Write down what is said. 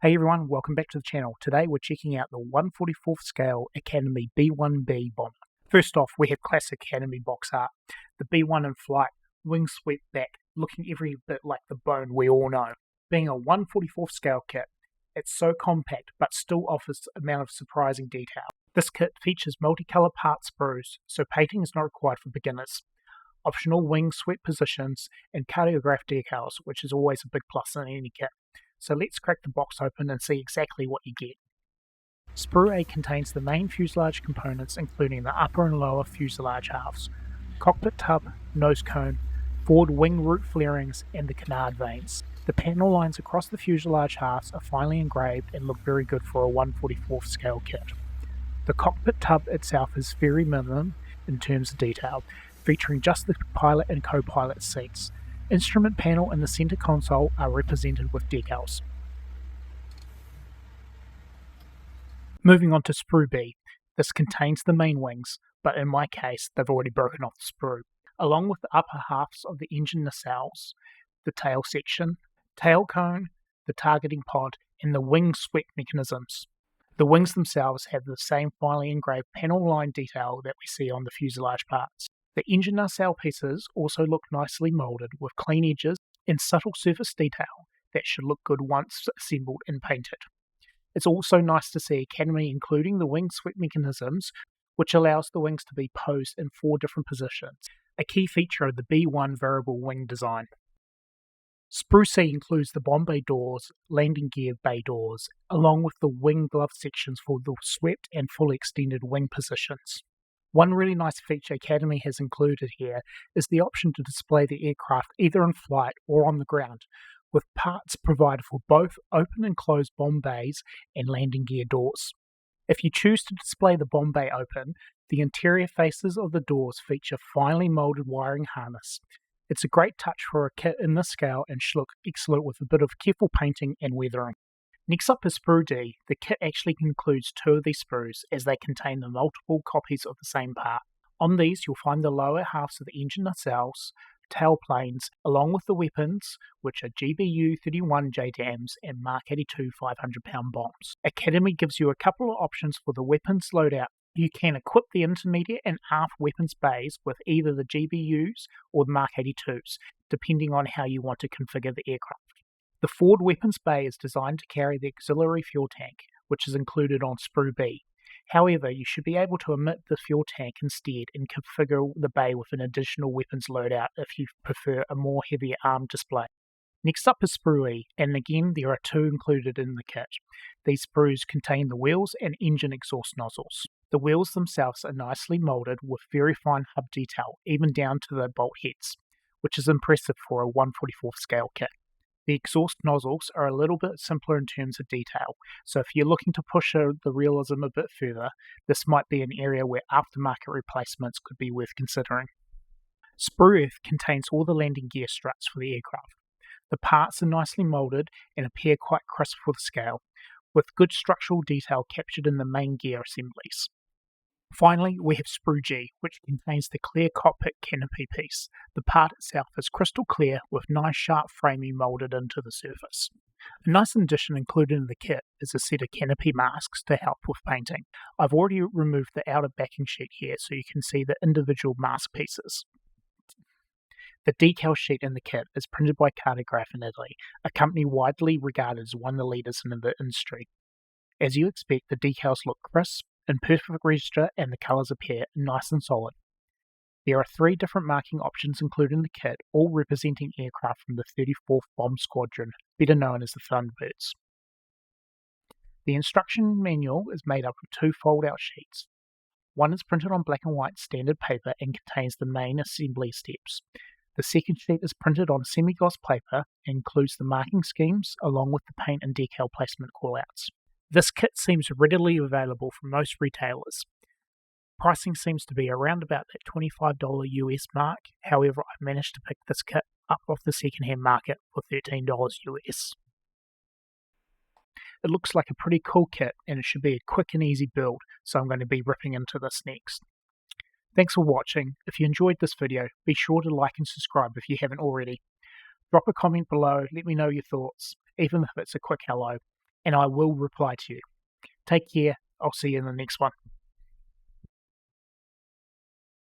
Hey everyone, welcome back to the channel. Today we're checking out the 144th scale Academy B-1B bomber. First off, we have classic Academy box art. The B-1 in flight, wings swept back, looking every bit like the bone we all know. Being a 144th scale kit, it's so compact but still offers an amount of surprising detail. This kit features multicolour part sprues, so painting is not required for beginners. Optional wing swept positions and cartograph decals, which is always a big plus in any kit. So let's crack the box open and see exactly what you get. Sprue A contains the main fuselage components, including the upper and lower fuselage halves, cockpit tub, nose cone, forward wing root flarings, and the canard vanes. The panel lines across the fuselage halves are finely engraved and look very good for a 144th scale kit. The cockpit tub itself is very minimum in terms of detail, featuring just the pilot and co-pilot seats. Instrument panel and the center console are represented with decals. Moving on to Sprue B. This contains the main wings, but in my case they've already broken off the sprue, along with the upper halves of the engine nacelles, the tail section, tail cone, the targeting pod, and the wing swept mechanisms. The wings themselves have the same finely engraved panel line detail that we see on the fuselage parts. The engine nacelle pieces also look nicely moulded with clean edges and subtle surface detail that should look good once assembled and painted. It's also nice to see Academy including the wing swept mechanisms, which allows the wings to be posed in 4 different positions, a key feature of the B-1 variable wing design. Sprue C includes the bomb bay doors, landing gear bay doors, along with the wing glove sections for the swept and fully extended wing positions. One really nice feature Academy has included here is the option to display the aircraft either in flight or on the ground, with parts provided for both open and closed bomb bays and landing gear doors. If you choose to display the bomb bay open, the interior faces of the doors feature finely moulded wiring harness. It's a great touch for a kit in this scale and should look excellent with a bit of careful painting and weathering. Next up is Sprue D. The kit actually includes 2 of these sprues as they contain the multiple copies of the same part. On these you'll find the lower halves of the engine nacelles, tail planes, along with the weapons, which are GBU-31 JDAMs and Mark 82 500-pound bombs. Academy gives you a couple of options for the weapons loadout. You can equip the intermediate and aft weapons bays with either the GBUs or the Mark 82s, depending on how you want to configure the aircraft. The forward weapons bay is designed to carry the auxiliary fuel tank, which is included on Sprue B. However, you should be able to omit the fuel tank instead and configure the bay with an additional weapons loadout if you prefer a more heavier arm display. Next up is Sprue E, and again there are 2 included in the kit. These sprues contain the wheels and engine exhaust nozzles. The wheels themselves are nicely moulded with very fine hub detail, even down to the bolt heads, which is impressive for a 144th scale kit. The exhaust nozzles are a little bit simpler in terms of detail, so if you're looking to push the realism a bit further, this might be an area where aftermarket replacements could be worth considering. Sprue F contains all the landing gear struts for the aircraft. The parts are nicely moulded and appear quite crisp for the scale, with good structural detail captured in the main gear assemblies. Finally, we have Sprue G, which contains the clear cockpit canopy piece. The part itself is crystal clear with nice sharp framing moulded into the surface. A nice addition included in the kit is a set of canopy masks to help with painting. I've already removed the outer backing sheet here so you can see the individual mask pieces. The decal sheet in the kit is printed by Cartograph in Italy, a company widely regarded as one of the leaders in the industry. As you expect, the decals look crisp, in perfect register, and the colours appear nice and solid. There are 3 different marking options included in the kit, all representing aircraft from the 34th Bomb Squadron, better known as the Thunderbirds. The instruction manual is made up of 2 fold-out sheets. One is printed on black and white standard paper and contains the main assembly steps. The second sheet is printed on semi-gloss paper and includes the marking schemes along with the paint and decal placement callouts. This kit seems readily available from most retailers. Pricing seems to be around about that $25 US mark, however I managed to pick this kit up off the second-hand market for $13 US. It looks like a pretty cool kit and it should be a quick and easy build, so I'm going to be ripping into this next. Thanks for watching. If you enjoyed this video, be sure to like and subscribe if you haven't already. Drop a comment below, let me know your thoughts, even if it's a quick hello. and I will reply to you. Take care. I'll see you in the next one.